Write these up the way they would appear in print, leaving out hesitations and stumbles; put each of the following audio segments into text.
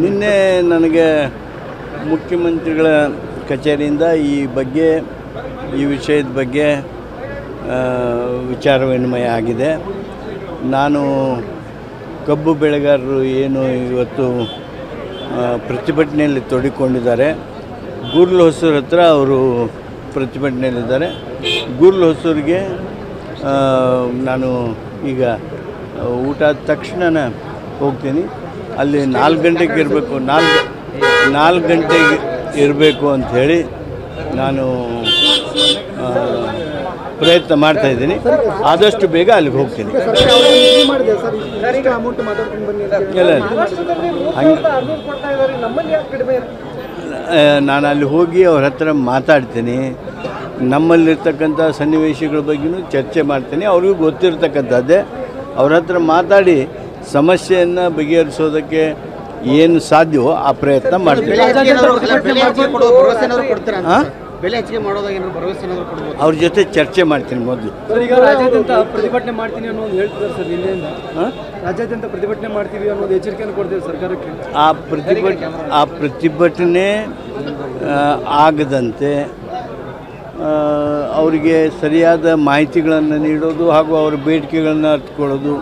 ನಿನ್ನೆ ನನಗೆ ಮುಖ್ಯಮಂತ್ರಿಗಳ ಕಚೇರಿಯಿಂದ ಈ ವಿಷಯದ ಬಗ್ಗೆ ವಿಚಾರ ವಿನಿಮಯ ಆಗಿದೆ. ನಾನು ಕಬ್ಬು ಬೆಳೆಗಾರರು ಏನು ಇವತ್ತು ಪ್ರತಿಭಟನೆಯಲ್ಲಿ ತೊಡಗಿಕೊಂಡಿದ್ದಾರೆ, ಗೂರ್ಲ್ ಹೊಸೂರು ಹತ್ರ ಅವರು ಪ್ರತಿಭಟನೆಯಲ್ಲಿದ್ದಾರೆ. ಗೂರ್ಲ್ ಹೊಸೂರಿಗೆ ನಾನು ಈಗ ಊಟ ಆದ ತಕ್ಷಣ ಹೋಗ್ತೀನಿ. ಅಲ್ಲಿ 4 ಗಂಟೆಗೆ ಇರಬೇಕು, 4 ಗಂಟೆಗೆ ಇರಬೇಕು ಅಂಥೇಳಿ ನಾನು ಪ್ರಯತ್ನ ಮಾಡ್ತಾಯಿದ್ದೀನಿ. ಆದಷ್ಟು ಬೇಗ ಅಲ್ಲಿಗೆ ಹೋಗ್ತೀನಿ. ನಾನು ಅಲ್ಲಿ ಹೋಗಿ ಅವ್ರ ಹತ್ರ ಮಾತಾಡ್ತೀನಿ. ನಮ್ಮಲ್ಲಿರ್ತಕ್ಕಂಥ ಸನ್ನಿವೇಶಗಳ ಬಗ್ಗೆಯೂ ಚರ್ಚೆ ಮಾಡ್ತೀನಿ. ಅವ್ರಿಗೂ ಗೊತ್ತಿರ್ತಕ್ಕಂಥದ್ದೇ. ಅವ್ರ ಹತ್ರ ಮಾತಾಡಿ ಸಮಸ್ಯೆಯನ್ನು ಬಗೆಹರಿಸೋದಕ್ಕೆ ಏನು ಸಾಧ್ಯವೋ ಆ ಪ್ರಯತ್ನ ಮಾಡ್ತೀನಿ. ಅವ್ರ ಜೊತೆ ಚರ್ಚೆ ಮಾಡ್ತೀನಿ ಮೊದಲು. ಈಗ ರಾಜ್ಯಾದ್ಯಂತ ಪ್ರತಿಭಟನೆ ಮಾಡ್ತೀನಿ ಅನ್ನೋದು ಹೇಳ್ತಿದ್ದಾರೆ ಸರ್. ಇಲ್ಲಿಂದ ರಾಜ್ಯಾದ್ಯಂತ ಪ್ರತಿಭಟನೆ ಮಾಡ್ತೀವಿ ಅನ್ನೋದು ಎಚ್ಚರಿಕೆಯನ್ನು ಕೊಡ್ತೀವಿ ಸರ್ಕಾರಕ್ಕೆ. ಆ ಪ್ರತಿಭಟನೆ ಆಗದಂತೆ ಅವರಿಗೆ ಸರಿಯಾದ ಮಾಹಿತಿಗಳನ್ನು ನೀಡೋದು ಹಾಗೂ ಅವರ ಬೇಡಿಕೆಗಳನ್ನು ಅರ್ಥಕೊಳ್ಳೋದು,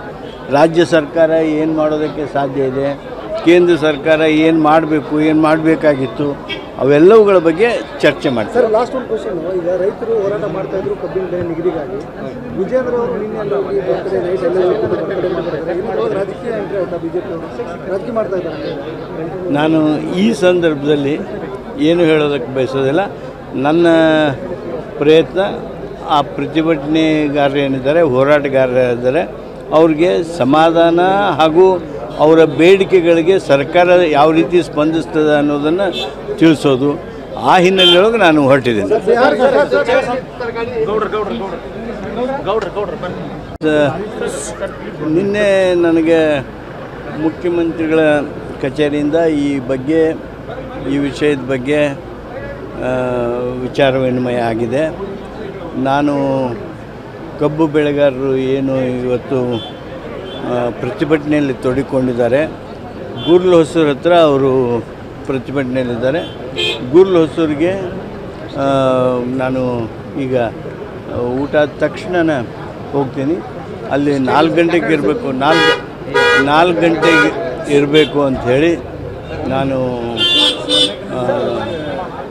ರಾಜ್ಯ ಸರ್ಕಾರ ಏನು ಮಾಡೋದಕ್ಕೆ ಸಾಧ್ಯ ಇದೆ, ಕೇಂದ್ರ ಸರ್ಕಾರ ಏನು ಮಾಡಬೇಕು, ಏನು ಮಾಡಬೇಕಾಗಿತ್ತು, ಅವೆಲ್ಲವುಗಳ ಬಗ್ಗೆ ಚರ್ಚೆ ಮಾಡ್ತಾರೆ. ಸರ್, ಲಾಸ್ಟ್ ಒಂದು ಕ್ವಶನ್. ಈಗ ರೈತರು ಹೋರಾಟ ಮಾಡ್ತಾ ಇದ್ರು ಕಬ್ಬಿನ ಬೆಲೆ ನಿಗದಿಗಾಗಿ. ವಿಜೇಂದ್ರ ಅವರು ನಿನ್ನೆ ರಾಜಕೀಯ ಎಂಟ್ರಿ ಆಯ್ತಾ ಬಿಜೆಪಿ ಅವರು ರಾಜಕೀಯ ಮಾಡ್ತಾ ಇದ್ದಾರೆ. ನಾನು ಈ ಸಂದರ್ಭದಲ್ಲಿ ಏನು ಹೇಳೋದಕ್ಕೆ ಬಯಸೋದಿಲ್ಲ. ನನ್ನ ಪ್ರಯತ್ನ ಆ ಪ್ರತಿಭಟನೆಗಾರರು ಏನಿದ್ದಾರೆ, ಹೋರಾಟಗಾರರಿದ್ದಾರೆ, ಅವ್ರಿಗೆ ಸಮಾಧಾನ ಹಾಗೂ ಅವರ ಬೇಡಿಕೆಗಳಿಗೆ ಸರ್ಕಾರ ಯಾವ ರೀತಿ ಸ್ಪಂದಿಸ್ತದೆ ಅನ್ನೋದನ್ನು ತಿಳಿಸೋದು. ಆ ಹಿನ್ನೆಲೆಯೊಳಗೆ ನಾನು ಹೊರಟಿದ್ದೀನಿ. ನಿನ್ನೆ ನನಗೆ ಮುಖ್ಯಮಂತ್ರಿಗಳ ಕಚೇರಿಯಿಂದ ಈ ವಿಷಯದ ಬಗ್ಗೆ ವಿಚಾರ ವಿನಿಮಯ ಆಗಿದೆ. ನಾನು ಕಬ್ಬು ಬೆಳೆಗಾರರು ಏನು ಇವತ್ತು ಪ್ರತಿಭಟನೆಯಲ್ಲಿ ತೊಡಗಿಕೊಂಡಿದ್ದಾರೆ, ಗೂರ್ಲ್ ಹೊಸೂರು ಹತ್ರ ಅವರು ಪ್ರತಿಭಟನೆಯಲ್ಲಿದ್ದಾರೆ. ಗೂರ್ಲ್ ಹೊಸೂರಿಗೆ ನಾನು ಈಗ ಊಟ ಆದ ತಕ್ಷಣ ಹೋಗ್ತೀನಿ. ಅಲ್ಲಿ 4 ಗಂಟೆಗೆ ಇರಬೇಕು, 4 ಗಂಟೆಗೆ ಇರಬೇಕು ಅಂಥೇಳಿ ನಾನು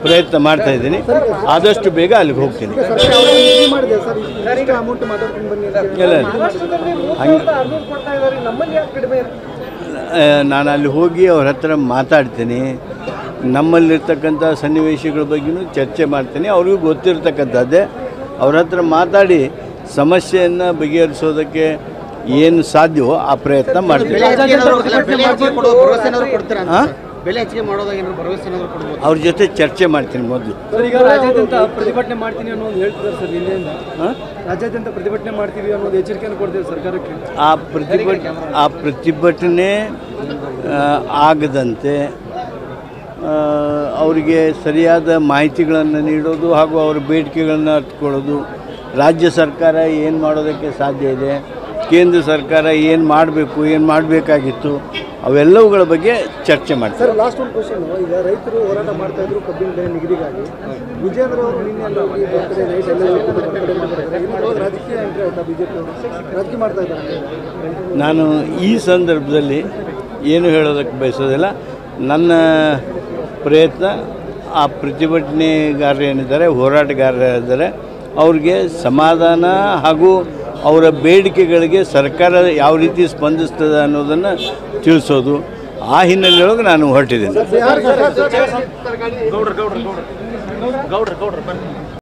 ಪ್ರಯತ್ನ ಮಾಡ್ತಾಯಿದ್ದೀನಿ. ಆದಷ್ಟು ಬೇಗ ಅಲ್ಲಿಗೆ ಹೋಗ್ತೀನಿ. ನಾನು ಅಲ್ಲಿ ಹೋಗಿ ಅವ್ರ ಹತ್ರ ಮಾತಾಡ್ತೀನಿ. ನಮ್ಮಲ್ಲಿರ್ತಕ್ಕಂಥ ಸನ್ನಿವೇಶಗಳ ಬಗ್ಗೆಯೂ ಚರ್ಚೆ ಮಾಡ್ತೀನಿ. ಅವ್ರಿಗೂ ಗೊತ್ತಿರ್ತಕ್ಕಂಥದ್ದೇ. ಅವ್ರ ಹತ್ರ ಮಾತಾಡಿ ಸಮಸ್ಯೆಯನ್ನು ಬಗೆಹರಿಸೋದಕ್ಕೆ ಏನು ಸಾಧ್ಯವೋ ಆ ಪ್ರಯತ್ನ ಮಾಡ್ತೀನಿ. ಅವ್ರ ಜೊತೆ ಚರ್ಚೆ ಮಾಡ್ತೀನಿ ಮೊದಲು. ಈಗ ರಾಜ್ಯಾದ್ಯಂತ ಪ್ರತಿಭಟನೆ ಮಾಡ್ತೀನಿ ಅನ್ನೋದು ಹೇಳ್ತಿದ್ದಾರೆ ಸರ್. ಇಲ್ಲಿಂದ ರಾಜ್ಯಾದ್ಯಂತ ಪ್ರತಿಭಟನೆ ಮಾಡ್ತೀವಿ ಅನ್ನೋದು ಎಚ್ಚರಿಕೆಯನ್ನು ಕೊಡ್ತೀವಿ ಸರ್ಕಾರಕ್ಕೆ. ಆ ಪ್ರತಿಭಟನೆ ಆಗದಂತೆ ಅವರಿಗೆ ಸರಿಯಾದ ಮಾಹಿತಿಗಳನ್ನು ನೀಡೋದು ಹಾಗೂ ಅವರ ಬೇಡಿಕೆಗಳನ್ನು ಅರ್ಥಕೊಳ್ಳೋದು, ರಾಜ್ಯ ಸರ್ಕಾರ ಏನು ಮಾಡೋದಕ್ಕೆ ಸಾಧ್ಯ ಇದೆ, ಕೇಂದ್ರ ಸರ್ಕಾರ ಏನು ಮಾಡಬೇಕು, ಏನು ಮಾಡಬೇಕಾಗಿತ್ತು, ಅವೆಲ್ಲವುಗಳ ಬಗ್ಗೆ ಚರ್ಚೆ ಮಾಡ್ತಾರೆ. ಸರ್, ಲಾಸ್ಟ್ ಒಂದು ಕ್ವಶನ್. ಈಗ ರೈತರು ಹೋರಾಟ ಮಾಡ್ತಾ ಇದ್ರು ಕಬ್ಬಿನ ಬೆಲೆ ನಿಗದಿಗಾಗಿ. ವಿಜೇಂದ್ರ ಅವರು ನಿನ್ನೆ ರಾಜಕೀಯ ಎಂಟ್ರಿ ಆಯ್ತಾ ಬಿಜೆಪಿ ಅವರು ರಾಜಕೀಯ ಮಾಡ್ತಾ ಇದ್ದಾರೆ. ನಾನು ಈ ಸಂದರ್ಭದಲ್ಲಿ ಏನು ಹೇಳೋದಕ್ಕೆ ಬಯಸೋದಿಲ್ಲ. ನನ್ನ ಪ್ರಯತ್ನ ಆ ಪ್ರತಿಭಟನೆಗಾರರು ಏನಿದ್ದಾರೆ, ಹೋರಾಟಗಾರರಿದ್ದಾರೆ, ಅವ್ರಿಗೆ ಸಮಾಧಾನ ಹಾಗೂ ಅವರ ಬೇಡಿಕೆಗಳಿಗೆ ಸರ್ಕಾರ ಯಾವ ರೀತಿ ಸ್ಪಂದಿಸ್ತದೆ ಅನ್ನೋದನ್ನು ತಿಳಿಸೋದು. ಆ ಹಿನ್ನೆಲೆಯೊಳಗೆ ನಾನು ಹೊರಟಿದ್ದೀನಿ.